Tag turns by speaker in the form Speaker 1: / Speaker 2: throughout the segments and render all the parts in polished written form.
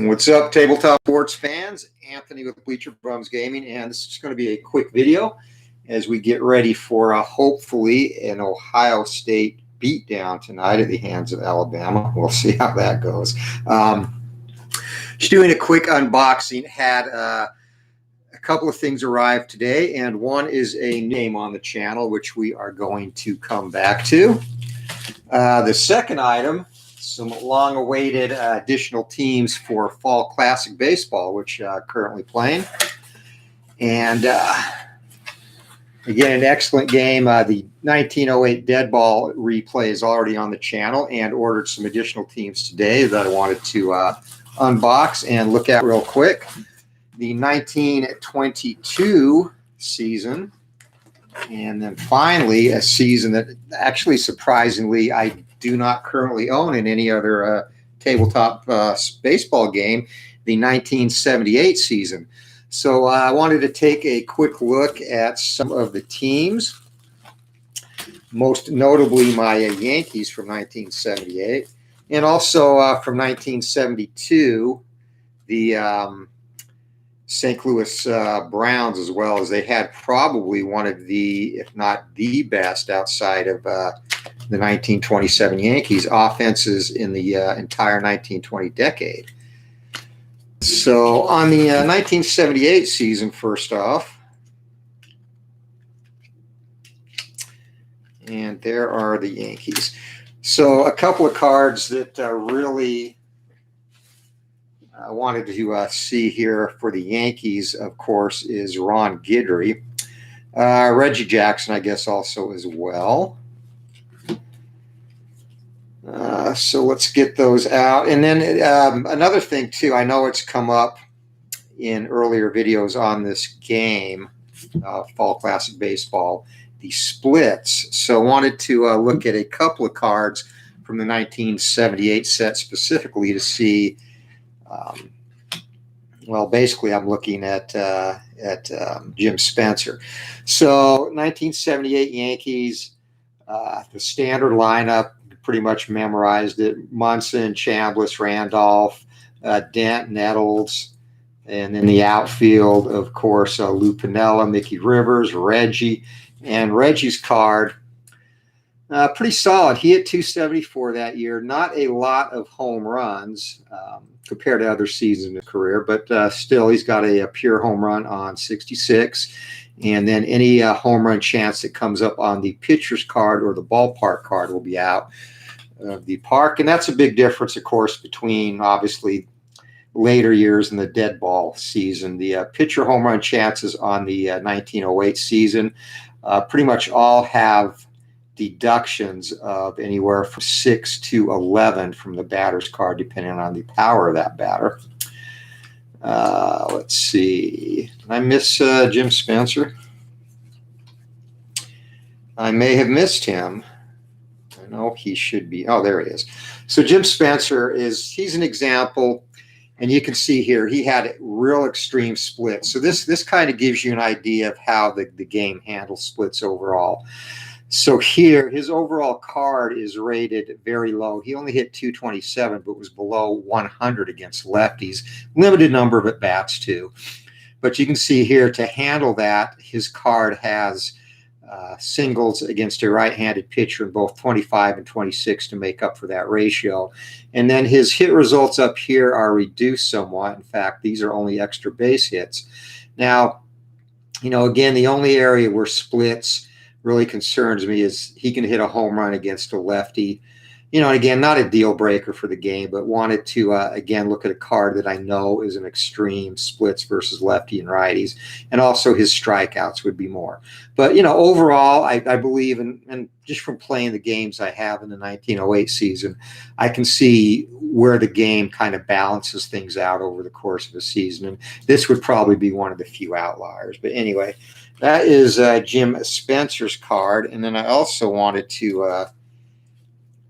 Speaker 1: What's up, tabletop sports fans? Anthony with Bleacher Bums Gaming, and this is going to be a quick video as we get ready for hopefully an Ohio State beatdown tonight at the hands of Alabama. We'll see how that goes. Just doing a quick unboxing. Had a couple of things arrive today, and one is a name on the channel, which we are going to come back to. The second item, some long-awaited additional teams for Fall Classic Baseball, which currently playing. And again, an excellent game. The 1908 Dead Ball replay is already on the channel, and ordered some additional teams today that I wanted to unbox and look at real quick. The 1922 season, and then finally a season that actually surprisingly I do not currently own in any other tabletop baseball game, the 1978 season. So I wanted to take a quick look at some of the teams, most notably my Yankees from 1978, and also from 1972, the St. Louis Browns, as well, as they had probably one of the, if not the best outside of the 1927 Yankees offenses in the entire 1920 decade. So on the 1978 season, first off, and there are the Yankees. So a couple of cards that really I wanted to see here for the Yankees, of course, is Ron Guidry. Reggie Jackson, I guess, also as well. So let's get those out. And then another thing, too, I know it's come up in earlier videos on this game, Fall Classic Baseball, the splits. So I wanted to look at a couple of cards from the 1978 set specifically to see, well, basically I'm looking at Jim Spencer. So 1978 Yankees, the standard lineup, pretty much memorized it. Munson, Chambliss, Randolph, Dent, Nettles, and in the outfield, of course, Lou Piniella, Mickey Rivers, Reggie. And Reggie's card, pretty solid. He hit 274 that year. Not a lot of home runs compared to other seasons in his career, but still he's got a pure home run on 66. And then any home run chance that comes up on the pitcher's card or the ballpark card will be out of the park. And that's a big difference, of course, between obviously later years in the dead ball season. The pitcher home run chances on the 1908 season pretty much all have deductions of anywhere from 6 to 11 from the batter's card, depending on the power of that batter. Let's see. Did I miss Jim Spencer? I may have missed him. I know he should be. Oh, there he is. So Jim Spencer he's an example, and you can see here he had real extreme splits. So this kind of gives you an idea of how the game handles splits overall. So here, his overall card is rated very low. He only hit 227, but was below 100 against lefties. Limited number of at-bats, too. But you can see here, to handle that, his card has singles against a right-handed pitcher in both 25 and 26 to make up for that ratio. And then his hit results up here are reduced somewhat. In fact, these are only extra base hits. Now, again, the only area where splits really concerns me is he can hit a home run against a lefty. Again, not a deal breaker for the game, but wanted to, again, look at a card that I know is an extreme splits versus lefty and righties. And also his strikeouts would be more. But, overall, I believe, and just from playing the games I have in the 1908 season, I can see where the game kind of balances things out over the course of a season. And this would probably be one of the few outliers. But anyway, that is Jim Spencer's card. And then I also wanted to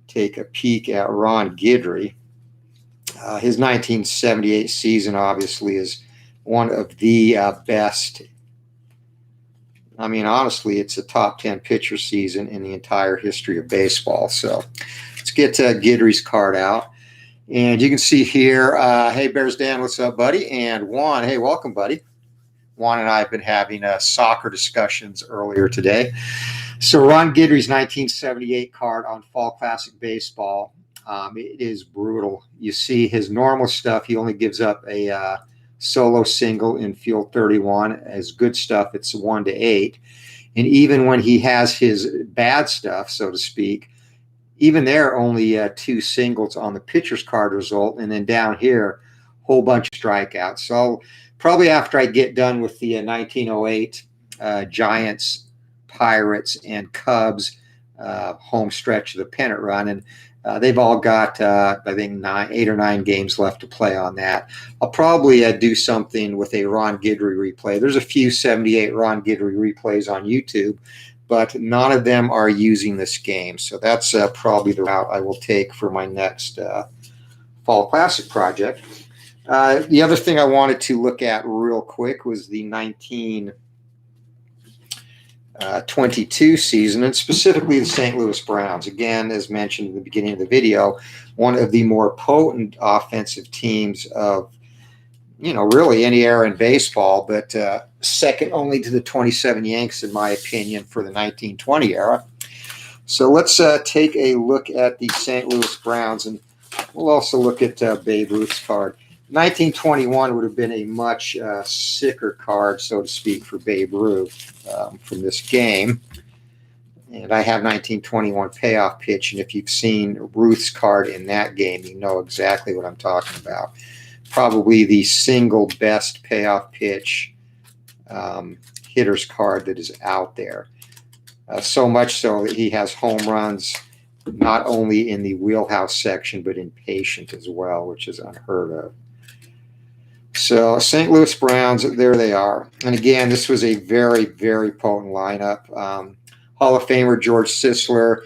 Speaker 1: take a peek at Ron Guidry. His 1978 season obviously is one of the best. I mean, honestly, it's a top 10 pitcher season in the entire history of baseball. So let's get Guidry's card out. And you can see here, hey, Bears Dan, what's up, buddy? And Juan, hey, welcome, buddy. Juan and I have been having soccer discussions earlier today. So Ron Guidry's 1978 card on Fall Classic Baseball, it is brutal. You see his normal stuff, he only gives up a solo single in field 31. As good stuff, it's 1-8. And even when he has his bad stuff, so to speak, even there, only 2 singles on the pitcher's card result. And then down here, whole bunch of strikeouts. So probably after I get done with the 1908 Giants, Pirates, and Cubs home stretch of the pennant run, and they've all got, I think, 8 or 9 games left to play on that. I'll probably do something with a Ron Guidry replay. There's a few 78 Ron Guidry replays on YouTube, but none of them are using this game. So that's probably the route I will take for my next Fall Classic project. The other thing I wanted to look at real quick was the 1922 season, and specifically the St. Louis Browns. Again, as mentioned in the beginning of the video, one of the more potent offensive teams of, really any era in baseball, but second only to the 27 Yanks, in my opinion, for the 1920 era. So let's take a look at the St. Louis Browns, and we'll also look at Babe Ruth's card. 1921 would have been a much sicker card, so to speak, for Babe Ruth from this game. And I have 1921 payoff pitch, and if you've seen Ruth's card in that game, you know exactly what I'm talking about. Probably the single best payoff pitch hitter's card that is out there. So much so that he has home runs not only in the wheelhouse section, but in patient as well, which is unheard of. So St. Louis Browns, there they are. And again, this was a very, very potent lineup. Hall of Famer George Sisler,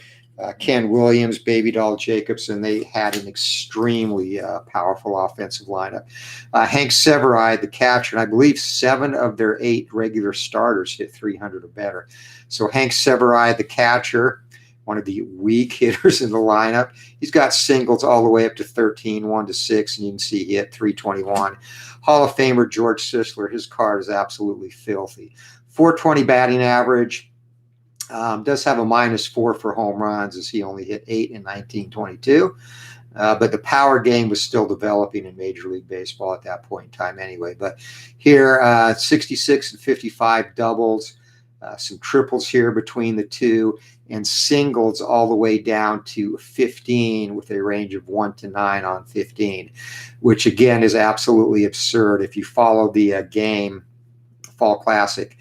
Speaker 1: Ken Williams, Baby Doll Jacobson, they had an extremely powerful offensive lineup. Hank Severide, the catcher, and I believe 7 of their 8 regular starters hit 300 or better. So Hank Severide, the catcher, one of the weak hitters in the lineup. He's got singles all the way up to 13, 1-6, and you can see he hit 321. Hall of Famer George Sisler, his card is absolutely filthy. 420 batting average. Does have a -4 for home runs, as he only hit 8 in 1922. But the power game was still developing in Major League Baseball at that point in time anyway. But here, 66 and 55 doubles, some triples here between the two, and singles all the way down to 15 with a range of 1 to 9 on 15, which again is absolutely absurd. If you follow the game, Fall Classic,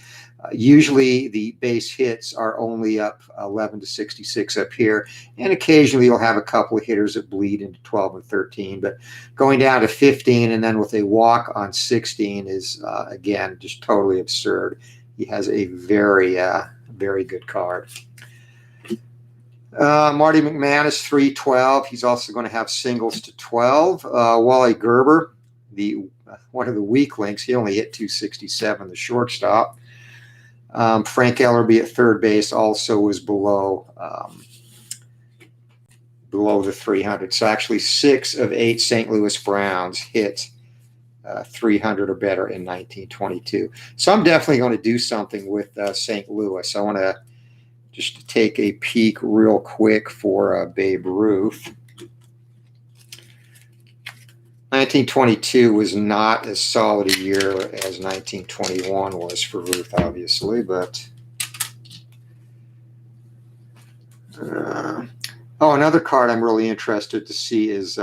Speaker 1: usually the base hits are only up 11 to 66 up here, and occasionally you'll have a couple of hitters that bleed into 12 and 13, but going down to 15 and then with a walk on 16 is, again, just totally absurd. He has a very, very good card. Marty McManus, 312. He's also going to have singles to 12. Wally Gerber, one of the weak links, he only hit 267, the shortstop. Frank Ellerby at third base also was below the 300. So actually 6 of 8 St. Louis Browns hit 300 or better in 1922. So I'm definitely going to do something with St. Louis. I want to just take a peek real quick for Babe Ruth. 1922 was not as solid a year as 1921 was for Ruth, obviously, but another card I'm really interested to see is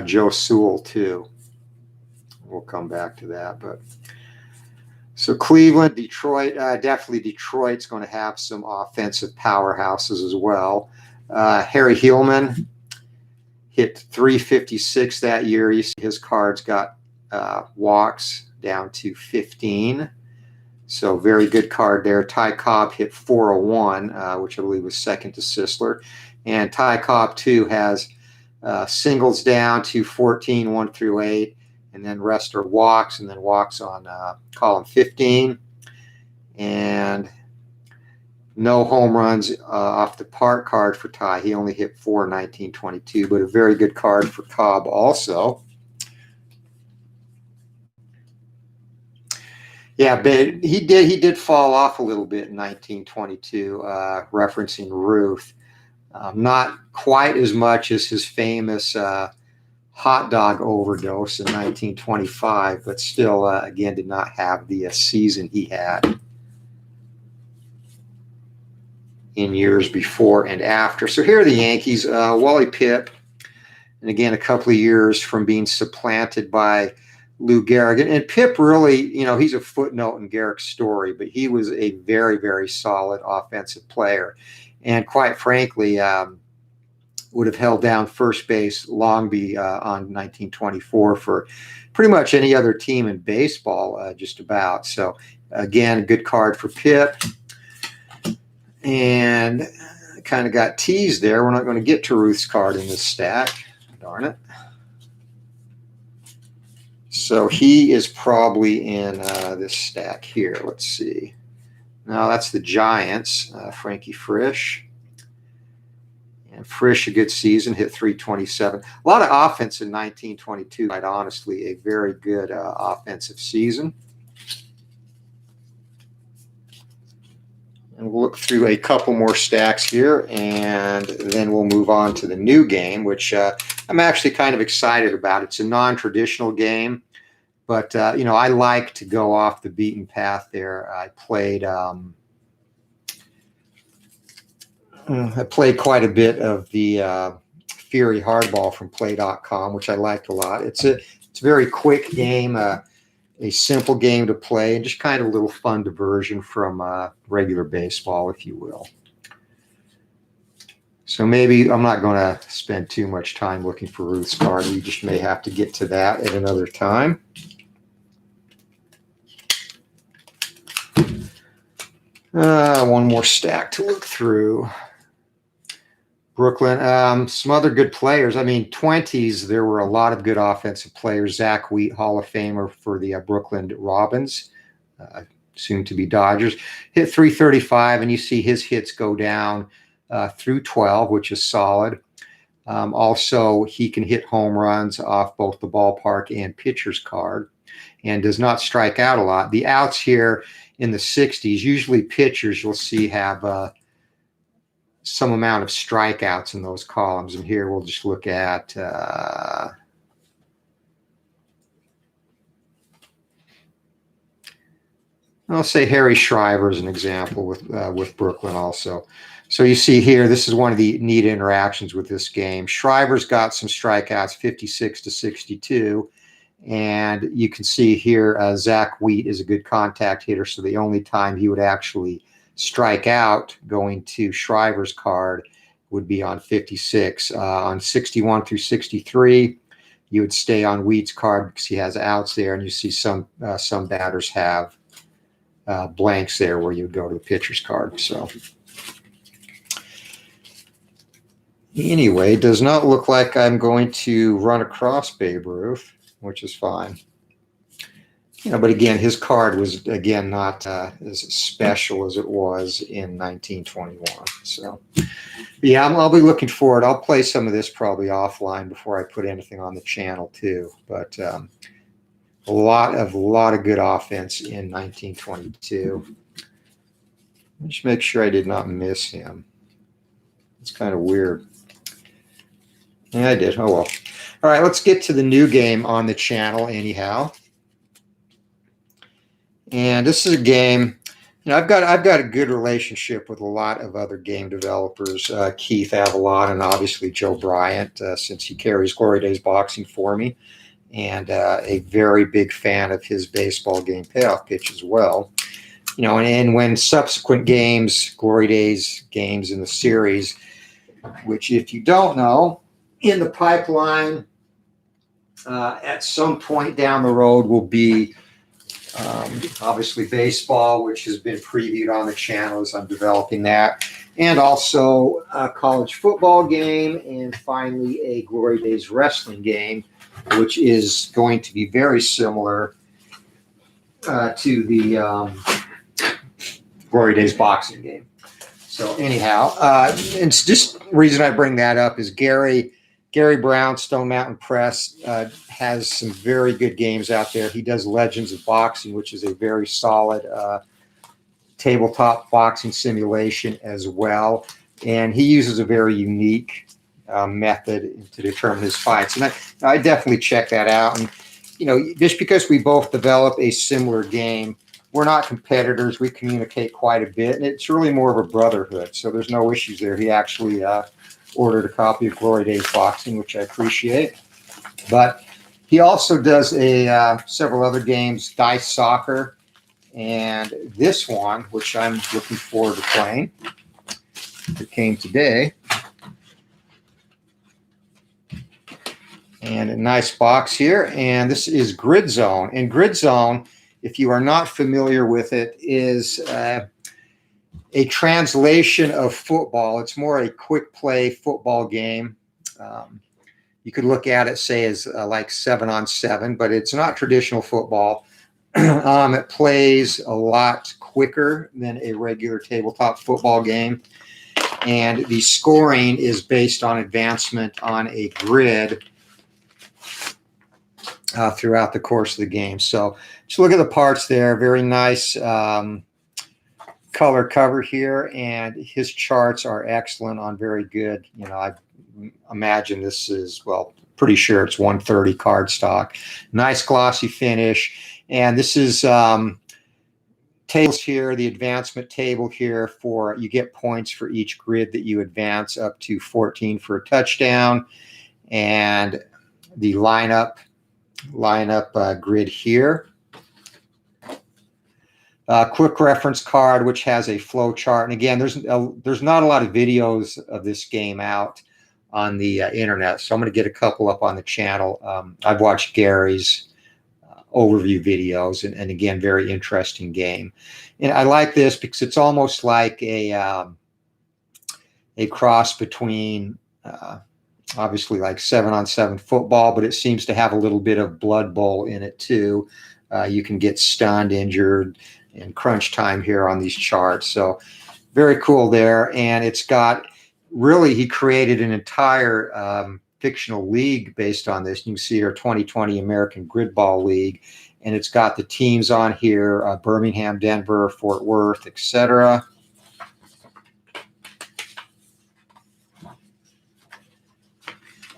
Speaker 1: Joe Sewell too. We'll come back to that, but so Cleveland, Detroit, definitely Detroit's going to have some offensive powerhouses as well. Harry Hillman hit 356 that year. You see his cards got walks down to 15. So very good card there. Ty Cobb hit 401, which I believe was second to Sisler. And Ty Cobb, too, has singles down to 14, 1 through 8. And then rest are walks, and then walks on column 15. And No home runs off the park card for Ty. He only hit 4 in 1922, but a very good card for Cobb also. Yeah, but he did fall off a little bit in 1922, referencing Ruth. Not quite as much as his famous hot dog overdose in 1925, but still, again, did not have the season he had in years before and after. So here are the Yankees. Wally Pipp, and again, a couple of years from being supplanted by Lou Gehrig. And Pipp really, he's a footnote in Gehrig's story, but he was a very, very solid offensive player. And quite frankly, would have held down first base long on 1924 for pretty much any other team in baseball, just about. So, again, a good card for Pipp. And kind of got teased there. We're not going to get to Ruth's card in this stack. Darn it. So he is probably in this stack here. Let's see. Now that's the Giants, Frankie Frisch. And Frisch, a good season, hit 327. A lot of offense in 1922, quite honestly, a very good offensive season. And we'll look through a couple more stacks here, and then we'll move on to the new game, which I'm actually kind of excited about. It's a non-traditional game, but, I like to go off the beaten path there. I played quite a bit of the Fury Hardball from Play.com, which I liked a lot. It's a very quick game, a simple game to play, and just kind of a little fun diversion from regular baseball, if you will. So maybe I'm not going to spend too much time looking for Ruth's card. We just may have to get to that at another time. One more stack to look through. Brooklyn, some other good players. I mean, 20s, there were a lot of good offensive players. Zach Wheat, Hall of Famer for the Brooklyn Robins, soon to be Dodgers, hit 335, and you see his hits go down through 12, which is solid. Also, he can hit home runs off both the ballpark and pitcher's card, and does not strike out a lot. The outs here in the 60s, usually pitchers you'll see have some amount of strikeouts in those columns. And here we'll just look at I'll say Harry Shriver as an example with Brooklyn also. So you see here, this is one of the neat interactions with this game. Shriver's got some strikeouts, 56 to 62. And you can see here, Zach Wheat is a good contact hitter. So the only time he would actually strike out going to Shriver's card would be on 56. On 61 through 63, you would stay on Wheat's card because he has outs there, and you see some batters have blanks there where you would go to the pitcher's card. So anyway, does not look like I'm going to run across Babe Ruth, which is fine. But again, his card was, again, not as special as it was in 1921. So, yeah, I'll be looking forward. I'll play some of this probably offline before I put anything on the channel too. But a lot of good offense in 1922. Just make sure I did not miss him. It's kind of weird. Yeah, I did. Oh well. All right, let's get to the new game on the channel anyhow. And this is a game, I've got a good relationship with a lot of other game developers, Keith Avalon and obviously Joe Bryant, since he carries Glory Days Boxing for me, and a very big fan of his baseball game Payoff Pitch as well. And when subsequent games, Glory Days games in the series, which if you don't know, in the pipeline at some point down the road will be obviously baseball, which has been previewed on the channel as I'm developing that, and also a college football game, and finally a Glory Days wrestling game, which is going to be very similar to the Glory Days boxing game. So anyhow, and it's just reason I bring that up is Gary Brown, Stone Mountain Press, has some very good games out there. He does Legends of Boxing, which is a very solid tabletop boxing simulation as well. And he uses a very unique method to determine his fights. And I definitely check that out. And, you know, just because we both develop a similar game, we're not competitors. We communicate quite a bit, and it's really more of a brotherhood. So there's no issues there. He actually ordered a copy of Glory Days Boxing, which I appreciate. But he also does several other games, Dice Soccer, and this one, which I'm looking forward to playing. It came today. And a nice box here. And this is Grid Zone. And Grid Zone, if you are not familiar with it, is a translation of football. It's more a quick play football game. You could look at it, say, as like 7-on-7, but it's not traditional football. It plays a lot quicker than a regular tabletop football game. And the scoring is based on advancement on a grid throughout the course of the game. So just look at the parts there. Very nice color cover here, and his charts are excellent on very good. You know, I imagine this is, well, pretty sure it's 130 cardstock. Nice glossy finish. And this is tables here, the advancement table here for, you get points for each grid that you advance, up to 14 for a touchdown. And the lineup grid here. Quick reference card, which has a flow chart. And again, there's not a lot of videos of this game out on the internet, so I'm going to get a couple up on the channel. I've watched Gary's overview videos, and again, very interesting game. And I like this because it's almost like a cross between obviously like 7-on-7 football, but it seems to have a little bit of Blood Bowl in it too. You can get stunned, injured, and crunch time here on these charts. So very cool there. And it's got, really, he created an entire fictional league based on this. You can see here, 2020 American Gridball League. And it's got the teams on here, Birmingham, Denver, Fort Worth, etc.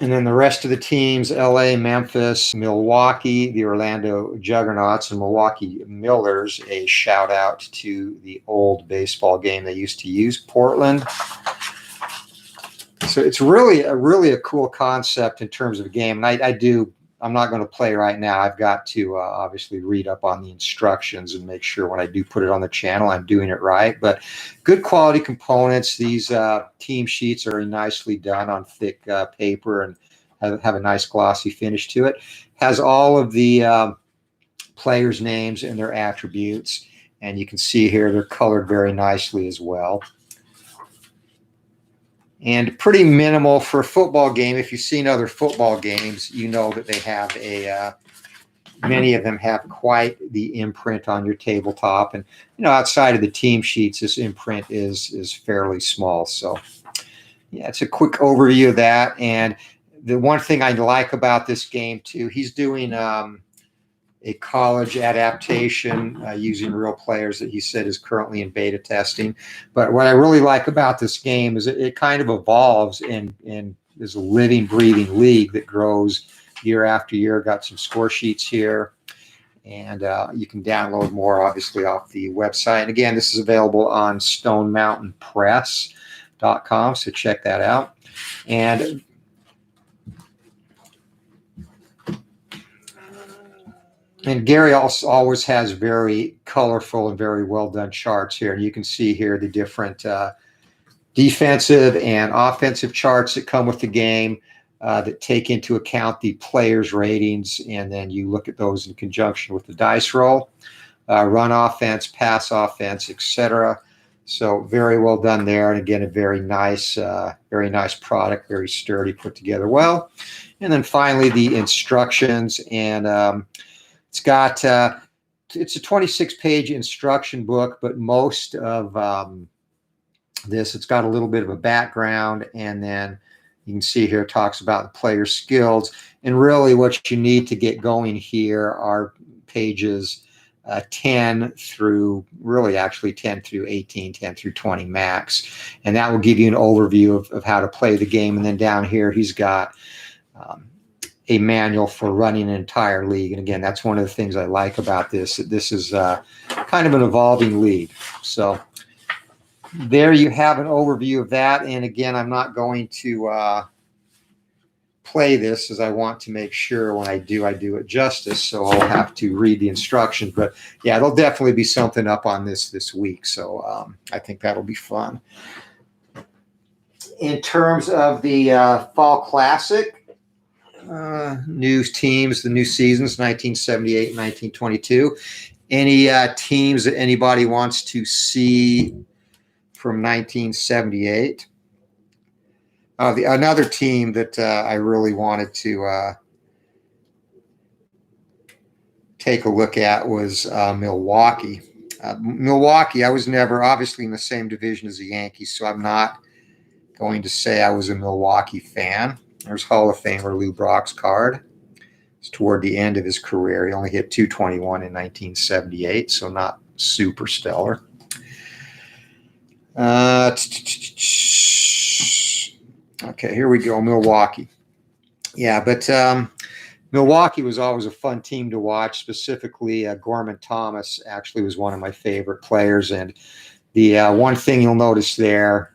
Speaker 1: And then the rest of the teams, LA, Memphis, Milwaukee, the Orlando Juggernauts, and Milwaukee Millers. A shout out to the old baseball game they used to use, Portland. So it's really a cool concept in terms of a game. And I'm not going to play right now. I've got to obviously read up on the instructions and make sure when I do put it on the channel, I'm doing it right. But good quality components. These team sheets are nicely done on thick paper and have a nice glossy finish to it. Has all of the players' names and their attributes. And you can see here they're colored very nicely as well. And pretty minimal for a football game. If you've seen other football games, you know that they have many of them have quite the imprint on your tabletop. And, you know, outside of the team sheets, this imprint is fairly small. So, yeah, it's a quick overview of that. And the one thing I like about this game, too, he's doing a college adaptation using real players that he said is currently in beta testing. But what I really like about this game is it kind of evolves and is a living, breathing league that grows year after year. Got some score sheets here, and you can download more, obviously, off the website. And again, this is available on stonemountainpress.com, so check that out. And Gary also always has very colorful and very well done charts here. And you can see here the different defensive and offensive charts that come with the game that take into account the players' ratings. And then you look at those in conjunction with the dice roll, run offense, pass offense, etc. So very well done there. And again, a very nice product, very sturdy, put together well. And then finally, the instructions. And it's got it's a 26-page instruction book, but most of this. It's got a little bit of a background, and then you can see here it talks about the player skills. And really what you need to get going here are pages 10 through, really actually 10 through 18, 10 through 20 max. And that will give you an overview of how to play the game. And then down here, he's got a manual for running an entire league. And again, that's one of the things I like about this. This is kind of an evolving league. So there you have an overview of that. And again, I'm not going to play this, as I want to make sure when I do it justice. So I'll have to read the instructions. But yeah, there'll definitely be something up on this week. So I think that'll be fun. In terms of the Fall Classic, new teams, the new seasons, 1978 and 1922. Any teams that anybody wants to see from 1978? Another team that I really wanted to take a look at was Milwaukee. Milwaukee, I was never obviously in the same division as the Yankees, so I'm not going to say I was a Milwaukee fan. There's Hall of Famer Lou Brock's card. It's toward the end of his career. He only hit 221 in 1978, so not super stellar. Okay, here we go, Milwaukee. Yeah, but Milwaukee was always a fun team to watch. Specifically, Gorman Thomas actually was one of my favorite players. And the one thing you'll notice there,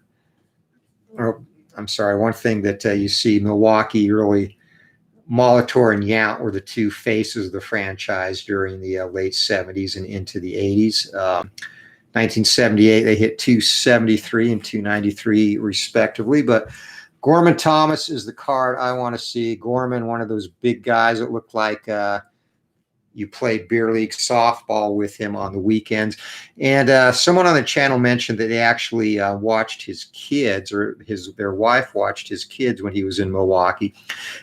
Speaker 1: one thing that you see, Milwaukee really, Molitor and Yount were the two faces of the franchise during the late 70s and into the 80s. 1978, they hit 273 and 293 respectively. But Gorman Thomas is the card I want to see. Gorman, one of those big guys that looked like you played beer league softball with him on the weekends. And someone on the channel mentioned that they actually watched his kids, or their wife watched his kids when he was in Milwaukee.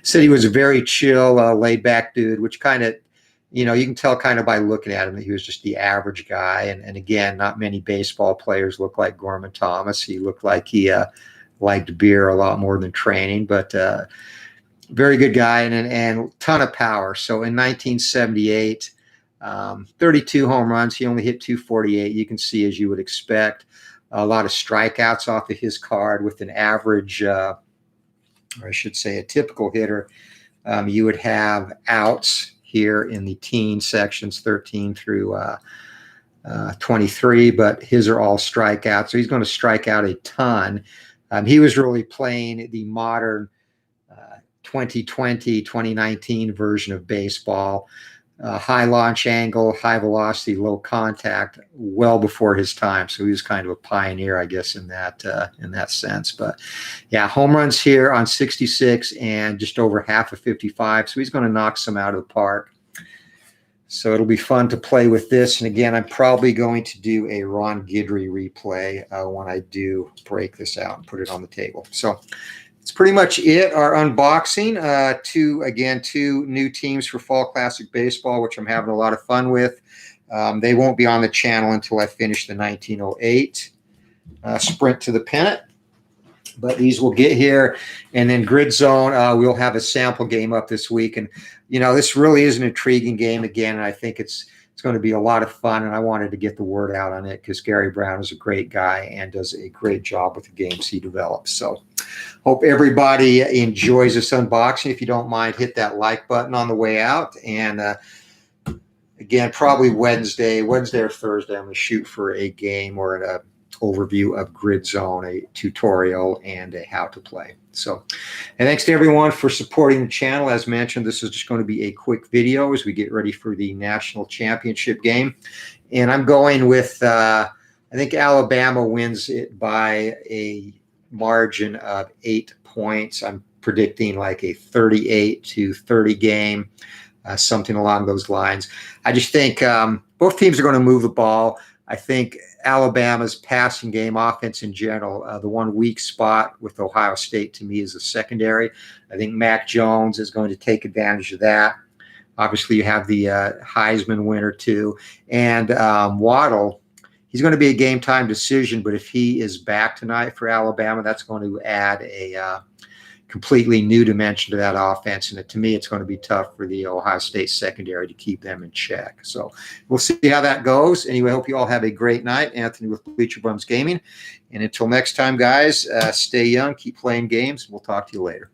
Speaker 1: Said he was a very chill, laid back dude, which kind of, you can tell kind of by looking at him that he was just the average guy. And again, not many baseball players look like Gorman Thomas. He looked like he liked beer a lot more than training, but very good guy and ton of power. So in 1978, 32 home runs. He only hit 248. You can see, as you would expect, a lot of strikeouts off of his card with an average, or I should say a typical hitter. You would have outs here in the teen sections, 13 through 23, but his are all strikeouts. So he's going to strike out a ton. He was really playing the modern 2020, 2019 version of baseball. High launch angle, high velocity, low contact, well before his time. So he was kind of a pioneer, I guess, in that sense. But yeah, home runs here on 66 and just over half of 55. So he's going to knock some out of the park. So it'll be fun to play with this. And again, I'm probably going to do a Ron Guidry replay when I do break this out and put it on the table. So that's pretty much it. Our unboxing. Two new teams for Fall Classic Baseball, which I'm having a lot of fun with. They won't be on the channel until I finish the 1908 Sprint to the Pennant. But these will get here. And then Grid Zone, we'll have a sample game up this week. And, this really is an intriguing game again. And I think it's going to be a lot of fun. And I wanted to get the word out on it because Gary Brown is a great guy and does a great job with the games he develops. So hope everybody enjoys this unboxing. If you don't mind, hit that like button on the way out. And again, probably Wednesday or Thursday, I'm going to shoot for a game or an overview of Grid Zone, a tutorial, and a how to play. So, and thanks to everyone for supporting the channel. As mentioned, this is just going to be a quick video as we get ready for the national championship game. And I'm going with, I think Alabama wins it by a margin of 8 points. I'm predicting like a 38-30 game, something along those lines. I just think both teams are going to move the ball. I think Alabama's passing game, offense in general, the one weak spot with Ohio State to me is the secondary. I think Mac Jones is going to take advantage of that. Obviously, you have the Heisman winner too. And Waddle, he's going to be a game time decision, but if he is back tonight for Alabama, that's going to add a completely new dimension to that offense. And to me, it's going to be tough for the Ohio State secondary to keep them in check. So we'll see how that goes. Anyway, I hope you all have a great night. Anthony with Bleacher Bums Gaming. And until next time, guys, stay young, keep playing games. We'll talk to you later.